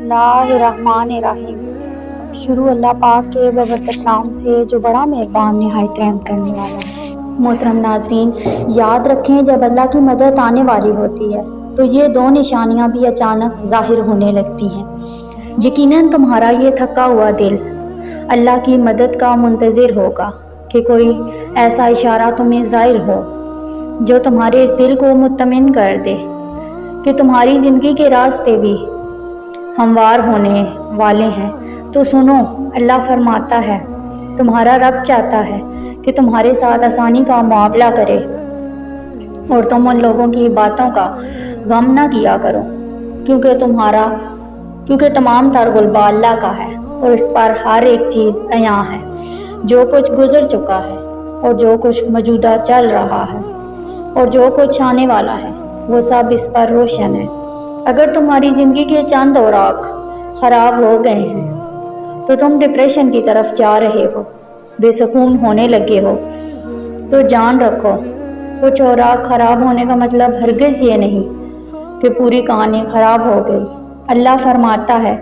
बिस्मिल्लाहिर्रहमानिर्रहीम। शुरू अल्लाह पाक के बबरकत नाम से जो बड़ा मेहरबान नहायत रहम करने वाला है। मोहतरम नाजरीन, याद रखें जब अल्लाह की मदद आने वाली होती है तो ये दो निशानियां भी अचानक जाहिर होने लगती हैं। यकीनन तुम्हारा ये थका हुआ दिल अल्लाह की मदद का मुंतज़िर होगा कि कोई ऐसा इशारा तुम्हें ज़ाहिर हो जो तुम्हारे इस दिल को मुत्तमिन कर दे कि तुम्हारी ज़िंदगी के रास्ते भी हमवार होने वाले हैं। तो सुनो, अल्लाह फरमाता है, तुम्हारा रब चाहता है कि तुम्हारे साथ आसानी का मुआमला करे और तुम उन लोगों की बातों का गम ना किया करो, क्योंकि तमाम तर गुलबा अल्लाह का है और इस पर हर एक चीज़ अयां है। जो कुछ गुजर चुका है और जो कुछ मौजूदा चल रहा है और जो कुछ आने वाला है वो सब इस पर रोशन है। अगर तुम्हारी ज़िंदगी के चंद औराक ख़राब हो गए हैं तो तुम डिप्रेशन की तरफ जा रहे हो, बेसुकून होने लगे हो, तो जान रखो कुछ औराक ख़राब होने का मतलब हरगिज़ ये नहीं कि पूरी कहानी ख़राब हो गई। अल्लाह फरमाता है,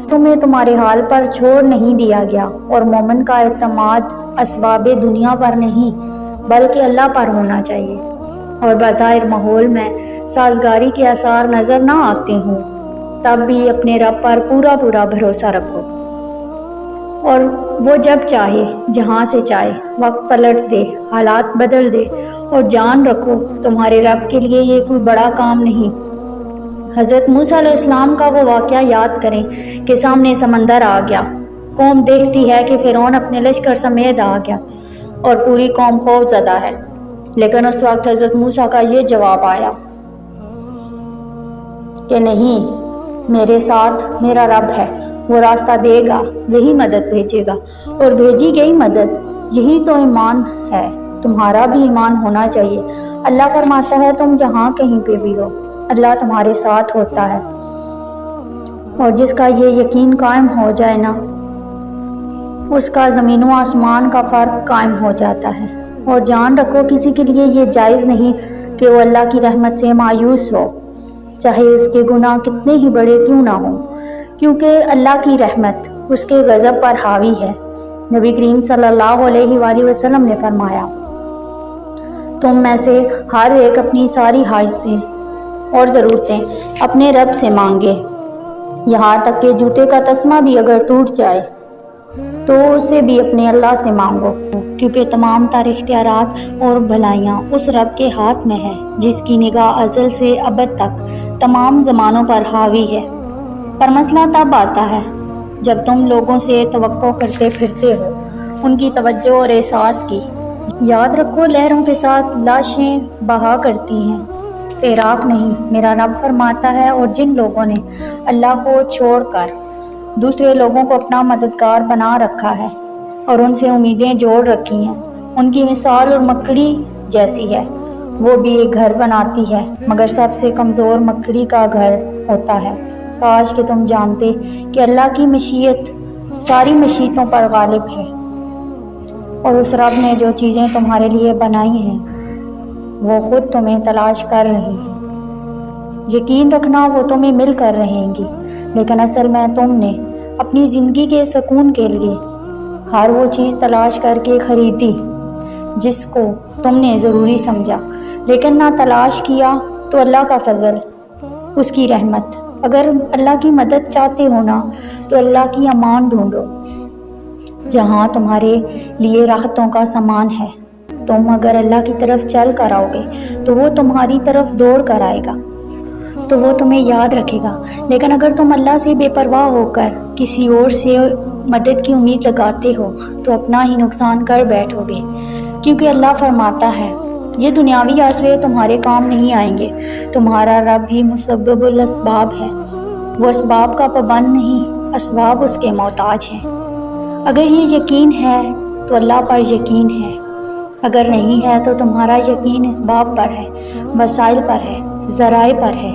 तुम्हें तुम्हारे हाल पर छोड़ नहीं दिया गया और मोमिन का एतमाद असबाबे दुनिया पर नहीं बल्कि अल्लाह पर होना चाहिए। और बज़ाहिर माहौल में साजगारी के आसार नज़र ना आते हों तब भी अपने रब पर पूरा भरोसा रखो और वो जब चाहे जहाँ से चाहे वक्त पलट दे, हालात बदल दे। और जान रखो तुम्हारे रब के लिए ये कोई बड़ा काम नहीं। हज़रत मूसा अलैहिस्सलाम का वो वाक़या याद करें कि सामने समंदर आ गया, कौम देखती है कि फ़िरौन अपने लश्कर समेत आ गया और पूरी कौम खौफज़दा है। लेकिन उस वक्त हज़रत मूसा का ये जवाब आया कि नहीं, मेरे साथ मेरा रब है, वो रास्ता देगा, यही मदद भेजेगा। और भेजी गई मदद यही तो ईमान है। तुम्हारा भी ईमान होना चाहिए। अल्लाह फरमाता है, तुम जहाँ कहीं पे भी हो अल्लाह तुम्हारे साथ होता है। और जिसका ये यकीन कायम हो जाए ना, उसका ज़मीन व आसमान का फ़र्क कायम हो जाता है। और जान रखो किसी के लिए ये जायज़ नहीं कि वो अल्लाह की रहमत से मायूस हो, चाहे उसके गुनाह कितने ही बड़े क्यों ना हों, क्योंकि अल्लाह की रहमत उसके गज़ब पर हावी है। नबी करीम सल्लल्लाहु अलैहि वसल्लम ने फरमाया, तुम में से हर एक अपनी सारी हाजतें और ज़रूरतें अपने रब से मांगे, यहाँ तक कि जूते का तस्मा भी अगर टूट जाए तो उसे भी अपने अल्लाह से मांगो, क्योंकि तमाम तर इख्तियारात और भलाइयाँ उस रब के हाथ में है जिसकी निगाह अज़ल से अबद तक तमाम ज़मानों पर हावी है। पर मसला तब आता है जब तुम लोगों से तवक्को करते फिरते हो उनकी तवज्जो और एहसास की। याद रखो, लहरों के साथ लाशें बहा करती हैं, तैराक नहीं। मेरा रब फरमाता है, और जिन लोगों ने अल्लाह को छोड़कर दूसरे लोगों को अपना मददगार बना रखा है और उनसे उम्मीदें जोड़ रखी हैं, उनकी मिसाल और मकड़ी जैसी है। वो भी एक घर बनाती है मगर सबसे कमज़ोर मकड़ी का घर होता है। काश कि तुम जानते कि अल्लाह की मशीयत सारी मशीयतों पर गालिब है और उस रब ने जो चीज़ें तुम्हारे लिए बनाई हैं वो खुद तुम्हें तलाश कर रही है। यकीन रखना वो तुम्हें मिल कर रहेंगी, लेकिन असल में तुमने अपनी ज़िंदगी के सुकून के लिए हर वो चीज़ तलाश करके ख़रीदी जिसको तुमने ज़रूरी समझा, लेकिन ना तलाश किया। तो अल्लाह का फ़ज़ल, उसकी रहमत, अगर अल्लाह की मदद चाहते हो ना तो अल्लाह की अमान ढूंढो जहाँ तुम्हारे लिए राहतों का सामान है। तुम अगर अल्लाह की तरफ चल कर आओगे तो वो तुम्हारी तरफ दौड़ कर आएगा, तो वो तुम्हें याद रखेगा। लेकिन अगर तुम अल्लाह से बेपरवाह होकर किसी और से मदद की उम्मीद लगाते हो तो अपना ही नुकसान कर बैठोगे, क्योंकि अल्लाह फरमाता है, ये दुनियावी आसरे तुम्हारे काम नहीं आएंगे। तुम्हारा रब भी मुसब्बिबुल असबाब है, वो असबाब का पाबंद नहीं, असबाब उसके मोहताज हैं। अगर ये यकीन है तो अल्लाह पर यकीन है, अगर नहीं है तो तुम्हारा यकीन असबाब पर है, वसाइल पर है, ज़राए पर है,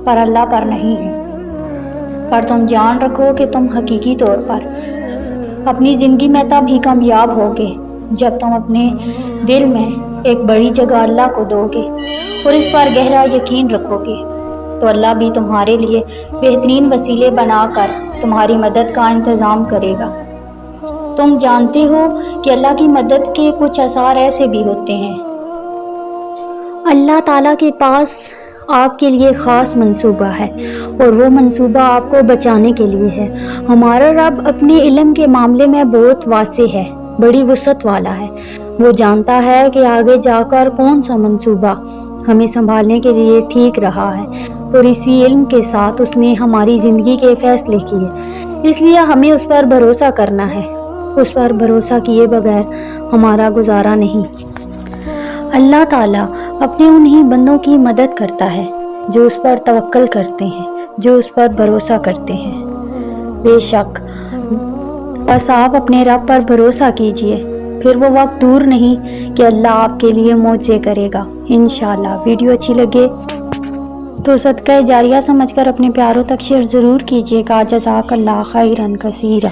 पर अल्लाह पर नहीं है। पर तुम जान रखो कि तुम हकीकी तौर पर अपनी ज़िंदगी में तब ही कामयाब होगे जब तुम अपने दिल में एक बड़ी जगह अल्लाह को दोगे और इस पर गहरा यकीन रखोगे। تو اللہ بھی تمہارے لیے بہترین وسیلے بنا کر تمہاری مدد کا انتظام کرے گا۔ تم جانتے ہو کہ اللہ کی مدد کے کچھ آثار ایسے بھی ہوتے ہیں۔ اللہ تعالیٰ کے پاس آپ کے لیے خاص منصوبہ ہے اور وہ منصوبہ آپ کو بچانے کے لیے ہے۔ ہمارا رب اپنے علم کے معاملے میں بہت واسع ہے، بڑی وسعت والا ہے۔ وہ جانتا ہے کہ آگے جا کر کون سا منصوبہ ہمیں سنبھالنے کے لیے ٹھیک رہا ہے، اور اسی علم کے ساتھ اس نے ہماری زندگی کے فیصلے کیے۔ اس لیے ہمیں اس پر بھروسہ کرنا ہے۔ اس پر بھروسہ کیے بغیر ہمارا گزارا نہیں۔ اللہ تعالیٰ اپنے انہی بندوں کی مدد کرتا ہے جو اس پر توکل کرتے ہیں، جو اس پر بھروسہ کرتے ہیں۔ بے شک بس آپ اپنے رب پر بھروسہ کیجئے، پھر وہ وقت دور نہیں کہ اللہ آپ کے لیے معجزے کرے گا انشاءاللہ۔ ویڈیو اچھی لگے تو صدقہ جاریہ سمجھ کر اپنے پیاروں تک شیئر ضرور کیجئے گا۔ جزاک اللہ خیرا کثیرا۔